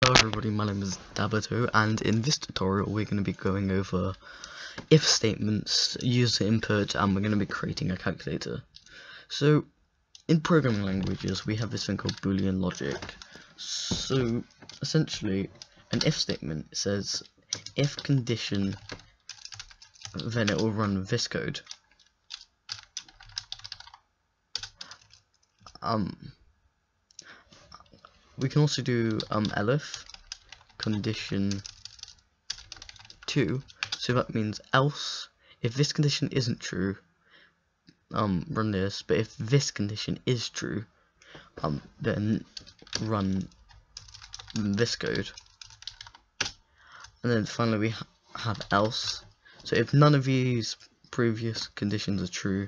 Hello everybody, my name is Dabato, and in this tutorial we're going to be going over if statements, user input, and we're going to be creating a calculator. So in programming languages we have this thing called boolean logic. So essentially an if statement says if condition, then it will run this code. We can also do elif condition 2, so that means else if this condition isn't true, run this, but if this condition is true, then run this code. And then finally we have else, so if none of these previous conditions are true,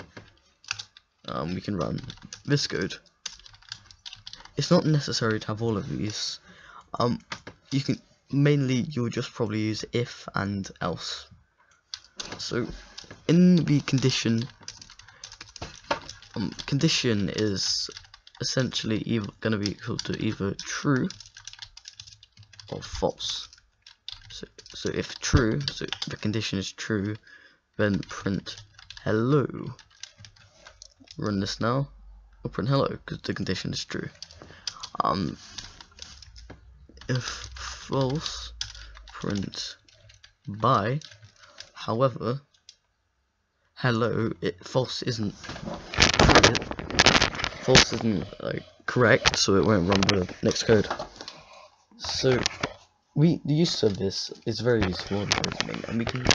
we can run this code. It's not necessary to have all of these. You can you'll just probably use if and else. So in the condition, condition is essentially going to be equal to either true or false. So if true, so the condition is true, then print hello. Run this now. Or print hello because the condition is true. If false, print bye. However, hello, false isn't correct, so it won't run the next code. So the use of this is very useful in programming, and we can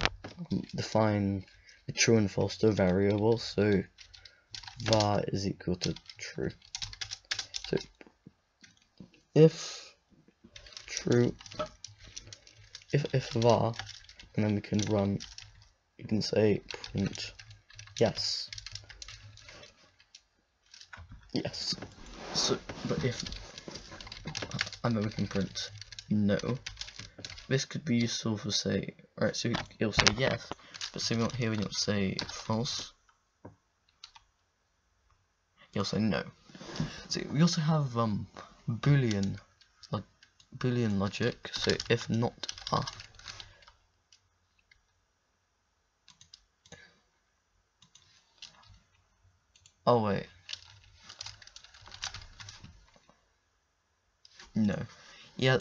define the true and false to a variable. So var is equal to true. So if true, if var, and then we can run, you can say print yes. So but if, and then we can print no. This could be useful for, say, alright, so it'll say yes, but so here when you'll say false, you'll say no. So we also have boolean logic. So if not oh wait, no, yeah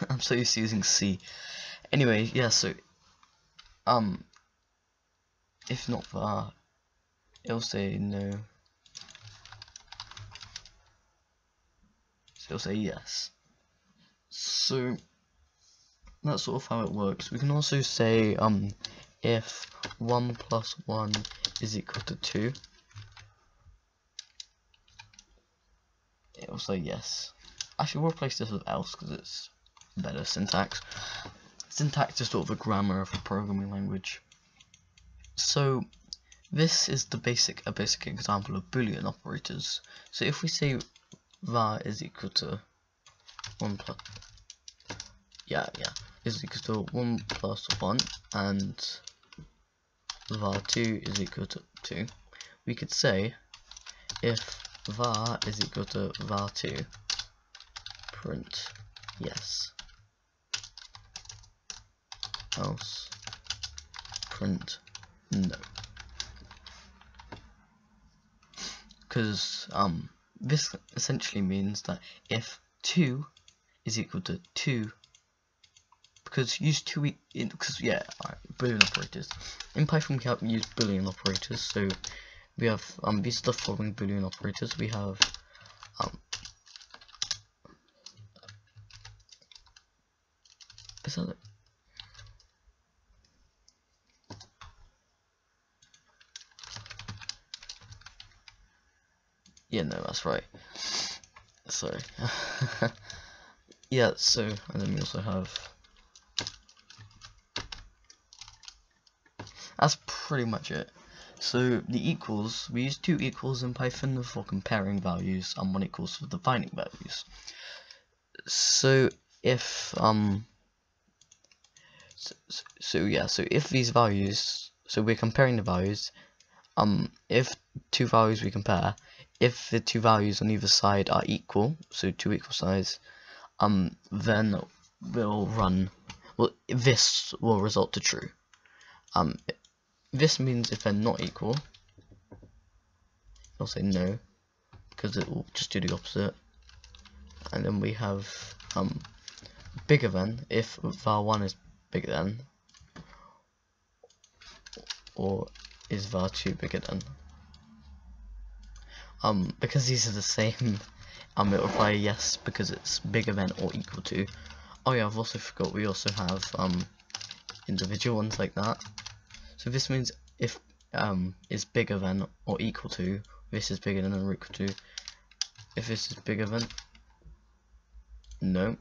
I'm so used to using C. Anyway, yeah, so if not var, it'll say no, so it'll say yes. So that's sort of how it works. We can also say if 1 plus 1 is equal to 2, it'll say yes. Actually, we'll replace this with else because it's better syntax. Syntax is sort of a grammar of a programming language. So this is a basic example of boolean operators. So if we say var is equal to 1 plus is equal to 1 plus 1 and var 2 is equal to 2, we could say if var is equal to var 2, print yes, else print no. Because this essentially means that if 2 is equal to 2, because use 2 because boolean operators. In Python we have used boolean operators, so we have these are the following boolean operators. We have is that it? Yeah, no, that's right. Sorry. Yeah, so, and then we also have, that's pretty much it. So the equals, we use 2 equals in Python for comparing values and 1 equals for defining values. So if so if these values, so we're comparing the values, if 2 values we compare, if the 2 values on either side are equal, so 2 equal sides, then we'll run. Well, this will result to true. This means if they're not equal, I'll say no, because it will just do the opposite. And then we have bigger than if var1 is bigger than, or is var2 bigger than. Because these are the same, it will reply yes because it's bigger than or equal to. Oh yeah, I've also forgot we also have individual ones like that. So this means if is bigger than or equal to, this is bigger than or equal to. If this is bigger than, nope,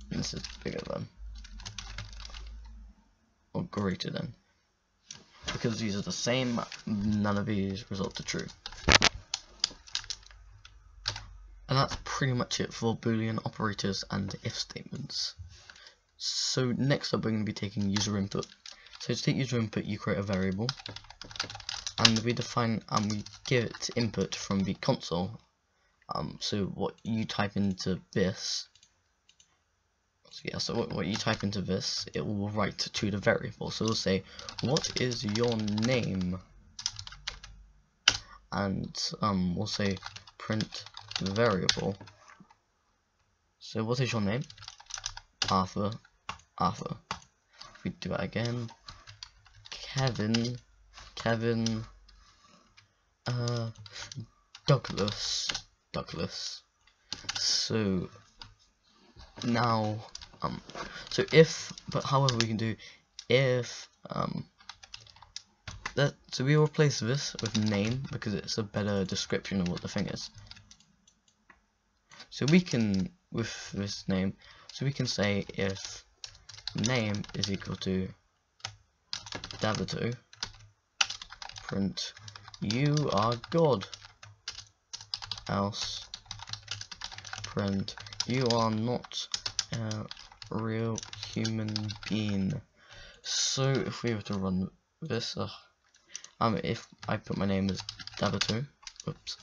this is bigger than or greater than. Because these are the same, none of these result to true. And that's pretty much it for boolean operators and if statements. So next up we're going to be taking user input. So to take user input, you create a variable, and we define we give it input from the console. So what you type into this, so what you type into this, it will write to the variable. So we'll say, what is your name? And we'll say print variable. So what is your name? Arthur. Arthur. If we do that again, Kevin. Kevin. Douglas. Douglas. So now so if, but however we can do if that, so we replace this with name because it's a better description of what the thing is. So we can, with this name, so we can say if name is equal to Davito, print you are God, else print you are not a real human being. So if we were to run this, if I put my name as Davito, oops,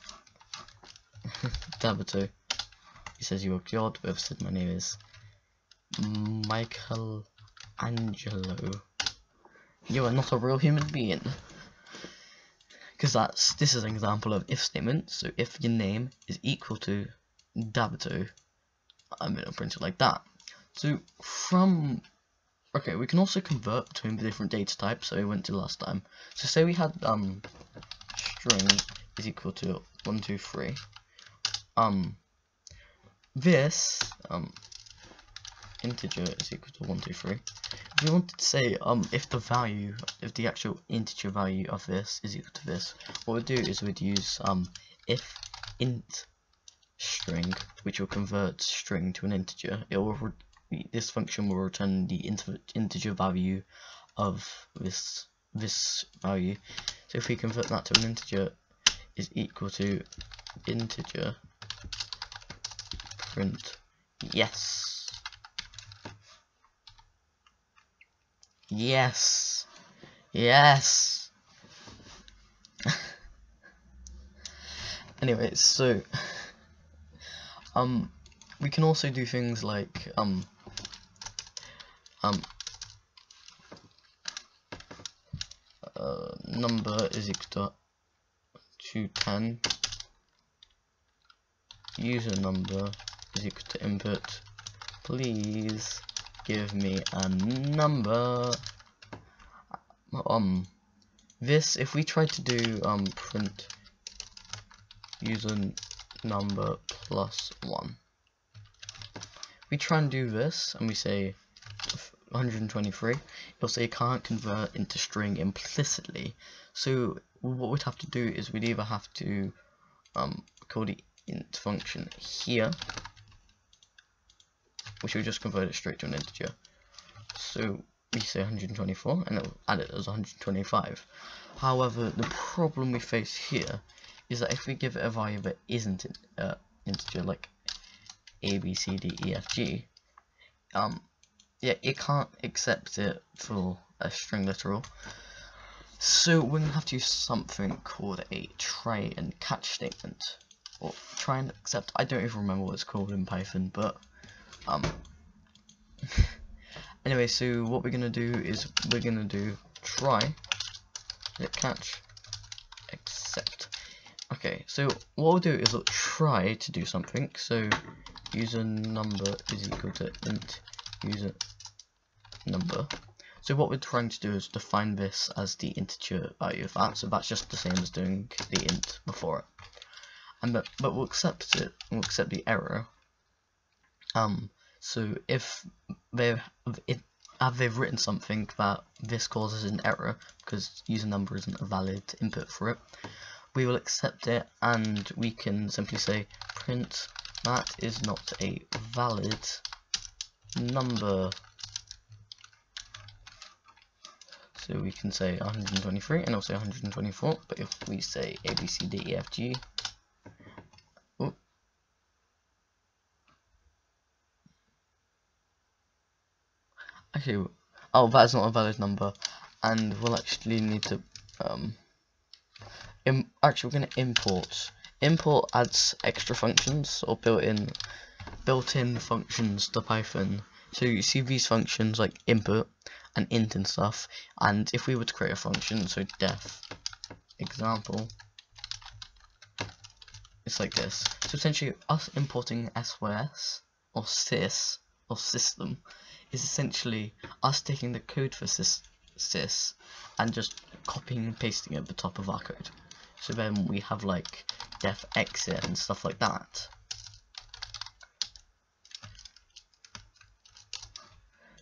Davito, he says you are God, but I've said my name is Michelangelo, you are not a real human being. Because this is an example of if statement. So if your name is equal to Davito, I'm going to print it like that. So okay, we can also convert between the different data types, so we went to last time. So say we had string is equal to 1, 2, 3. This integer is equal to 1, 2, 3. If we wanted to say if the actual integer value of this is equal to this, what we'd do is we'd use if int string, which will convert string to an integer. This function will return the integer value of this value. So if we convert that to an integer, is equal to integer print yes. Yes. Yes. Anyway, so we can also do things like number is equal to 10, user number is equal to input, please give me a number. This, if we try to do print user number plus 1, we try and do this and we say 123, it'll say can't convert into string implicitly. So what we'd have to do is we'd either have to call the int function here, which will just convert it straight to an integer. So we say 124 and it will add it as 125. However, the problem we face here is that if we give it a value that isn't an integer, like a, b, c, d, e, f, g, yeah, it can't accept it for a string literal. So we're going to have to use something called a try and catch statement, or try and accept. I don't even remember what it's called in Python, but Anyway, so what we're gonna do is we're gonna do try, hit catch, accept. Okay, so what we'll do is we'll try to do something. So user number is equal to int user number. So what we're trying to do is define this as the integer value of that. So that's just the same as doing the int before it. And but we'll accept it. We'll accept the error. So if they've written something that this causes an error because user number isn't a valid input for it, we will accept it, and we can simply say print that is not a valid number. So we can say 123 and also 124, but if we say A, B, C, D, E, F, G, actually, oh, that is not a valid number, and we'll actually need to, actually we're going to import adds extra functions or built-in functions to Python. So you see these functions like input and int and stuff, and if we were to create a function, so def example, it's like this. So essentially us importing SYS or sys or system is essentially us taking the code for sys and just copying and pasting it at the top of our code. So then we have like def exit and stuff like that.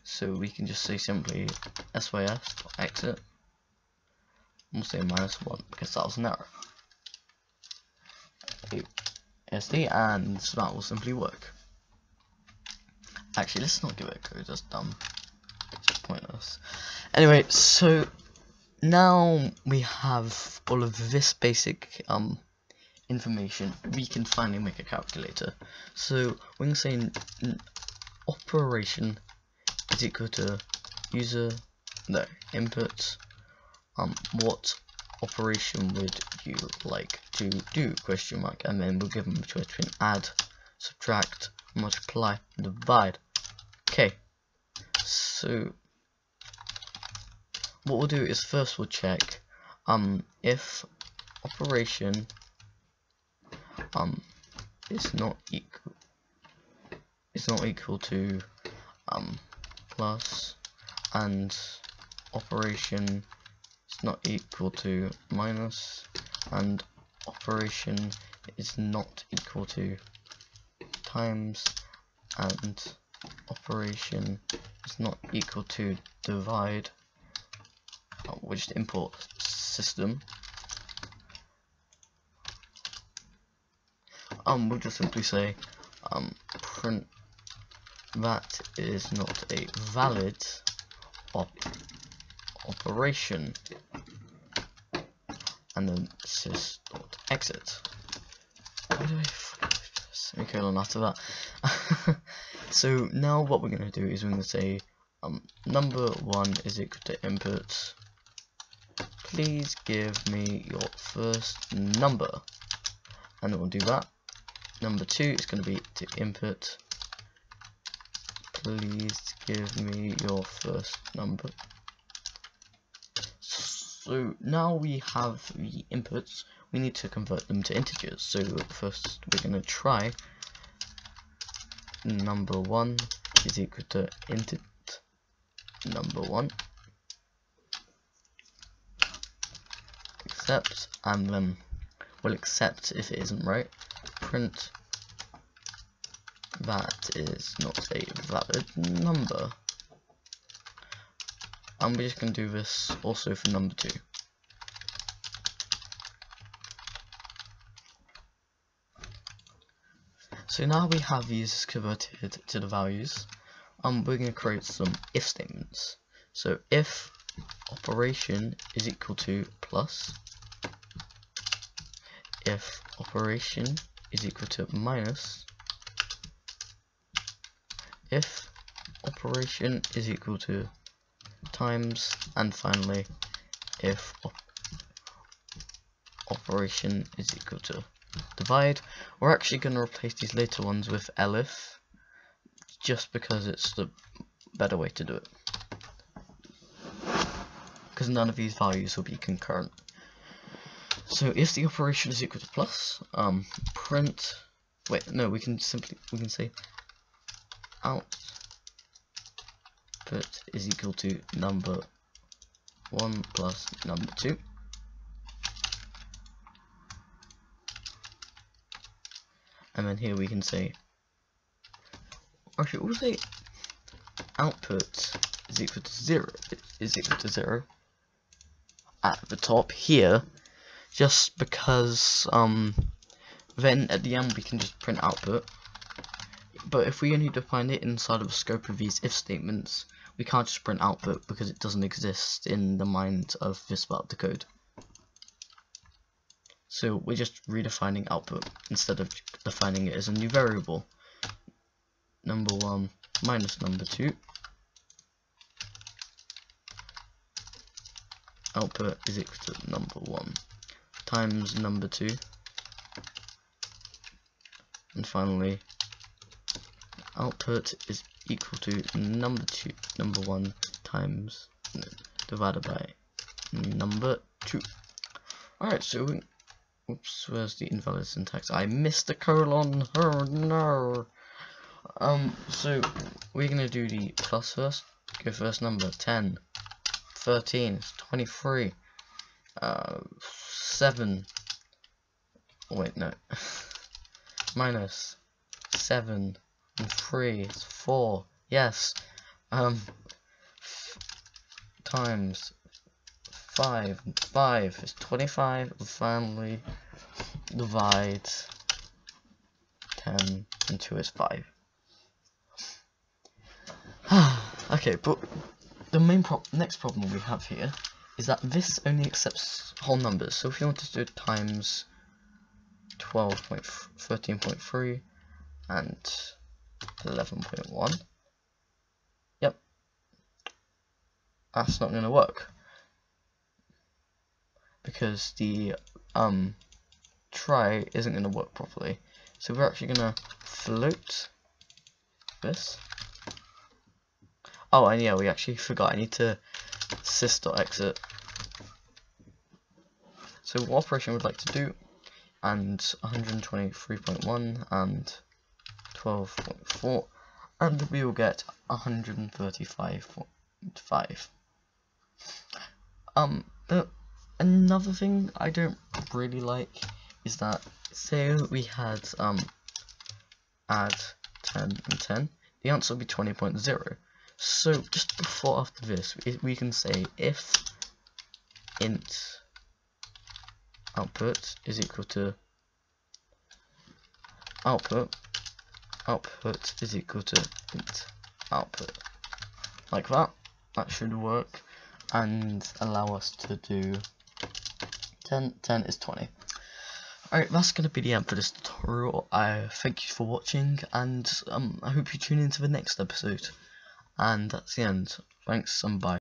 So we can just say simply sys.exit, we'll say -1 because that was an error. SD, and so that will simply work. Actually, let's not give it a code, that's dumb. It's pointless. Anyway, so now we have all of this basic information, we can finally make a calculator. So we're going to say operation is equal to input what operation would you like to do, question mark, and then we'll give them a choice between add, subtract, multiply, and divide. Okay, so what we'll do is first we'll check if operation is not equal to plus, and operation is not equal to minus, and operation is not equal to times, and operation is not equal to divide. We'll just import system. We'll just simply say print that is not a valid operation, and then sys.exit. Why do I semicolon after that? So now what we're going to do is we're going to say number 1 is equal to input, please give me your first number, and then we'll do that. Number 2 is going to be to input, please give me your first number. So now we have the inputs, we need to convert them to integers. So first we're going to try number 1 is equal to int number 1, accept, and then we'll accept if it isn't right, print that is not a valid number, and we're just going to do this also for number 2. So now we have these converted to the values, we're going to create some if statements. So if operation is equal to plus, if operation is equal to minus, if operation is equal to times, and finally if operation is equal to divide. We're actually going to replace these later ones with elif, just because it's the better way to do it. Because none of these values will be concurrent. So if the operation is equal to plus, print. Wait, no, we can say output is equal to number 1 plus number 2. And then here we can say, actually we'll say output is equal to 0, at the top here, just because then at the end we can just print output. But if we only define it inside of the scope of these if statements, we can't just print output because it doesn't exist in the mind of this part of the code. So we're just redefining output instead of defining it as a new variable. Number 1 minus number 2. Output is equal to number 1 times number 2. And finally, output is equal to number 1 times divided by number 2. Alright, so oops, where's the invalid syntax? I missed the colon. Oh no. So we're gonna do the plus first. Go first number 10, 13, 23, 7. Wait, no. Minus 7 and 3 is 4. Yes. Times 5 and 5 is 25. And finally divide 10 and 2 is 5. Okay, but the next problem we have here is that this only accepts whole numbers. So if you want to do times 13.3 and 11.1, yep, that's not going to work because the try isn't going to work properly. So we're actually going to float this. Oh, and yeah, we actually forgot, I need to sys.exit. So what operation we'd like to do, and 123.1 and 12.4, and we will get 135.5. But another thing I don't really like is that, say we had add 10 and 10, the answer will be 20.0. So just before after this, we can say if int output is equal to output is equal to int output, like that. That should work and allow us to do 10 is 20. Alright, that's going to be the end for this tutorial. I thank you for watching, and I hope you tune into the next episode. And that's the end. Thanks and bye.